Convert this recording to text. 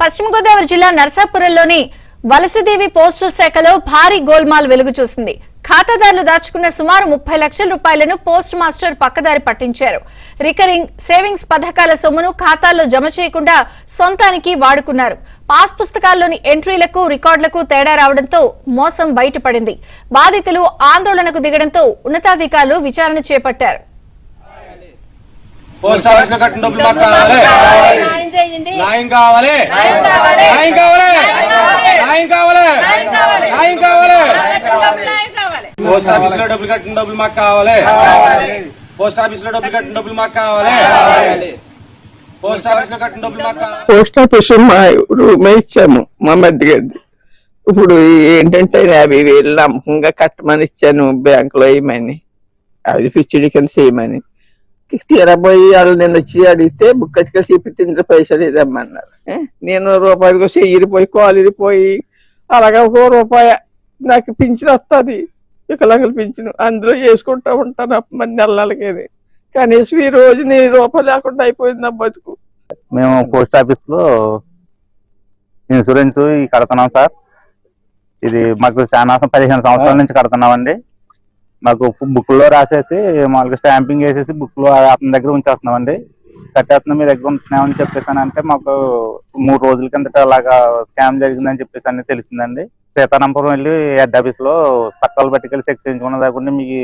పశ్చిమ గోదావరి జిల్లా నర్సాపురంలోని వలసదేవి పోస్టల్ శాఖలో భారీ గోల్మాల్ వెలుగు చూసింది. ఖాతాదారులు దాచుకున్న సుమారు 30 లక్షల రూపాయలను పోస్ట్ మాస్టర్ పక్కదారి పట్టించారు. రికరింగ్ సేవింగ్స్ పథకాల సొమ్మును ఖాతాల్లో జమ చేయకుండా సొంతానికి వాడుకున్నారు. పాస్ పుస్తకాల్లోని ఎంట్రీలకు రికార్డులకు తేడా రావడంతో మోసం బయటపడింది. బాధితులు ఆందోళనకు దిగడంతో ఉన్నతాధికారులు విచారణ చేపట్టారు. పోస్ట్ ఆఫీస్ లో కట్టిన డబ్బులు మాకు కావాలి. న్యాయం కావాలి. న్యాయం కావాలి. న్యాయం కావాలి. న్యాయం కావాలి. పోస్ట్ ఆఫీస్ లో డబ్బులు కట్టిన డబ్బులు మాకు కావాలి. పోస్ట్ ఆఫీస్ లో డబ్బులు కట్టిన డబ్బులు మాకు కావాలి. పోస్ట్ ఆఫీస్ లో కట్టిన డబ్బులు మాకు కావాలి. పోస్ట్ ఆఫీస్ మా రూమే ఇచ్చాము మా మధ్య గది. ఇప్పుడు ఏంటంటే 50,000 నమ్మకంగా కట్టమని ఇచ్చాను బ్యాంకులో వేయమని, అది ఫిక్స్డ్ కింద చేయమని. తీరబోయి వాళ్ళు నేను వచ్చి అడిగితే బుక్ కట్టుకెళ్ళి చూపించింది పైసలు ఇదమ్మన్నారు. నేను రూపాయి కోసం ఎగిరిపోయి కాలు ఇరిపోయి అలాగే ₹1 నాకు పింఛన్ వస్తుంది, వికలాంగుల పింఛను, అందులో వేసుకుంటా ఉంటాను మరి నెలలకేది. కనీసం ఈ రోజు ₹1 లేకుండా అయిపోయింది నా బతుకు. మేము పోస్ట్ ఆఫీస్ లో ఇన్సూరెన్స్ కడుతున్నాం సార్. ఇది మాకు చాలా 15 సంవత్సరాల నుంచి కడుతున్నామండి. మాకు బుక్ లో రాసేసి మాకు స్టాంపింగ్ వేసేసి బుక్ లో అతని దగ్గర ఉంచేస్తున్నామండి. కట్టేస్తున్నాం మీ దగ్గర ఉంటున్నామని చెప్పేసానంటే మాకు 3 రోజుల కిందట అలాగా స్కామ్ జరిగిందని చెప్పేసి అన్ని తెలిసిందండి. సీతారాంపురం వెళ్ళి హెడ్ ఆఫీస్ లో పట్టాలు పట్టుకెళ్ళి చెక్ చేయించుకున్న దాకా మీకు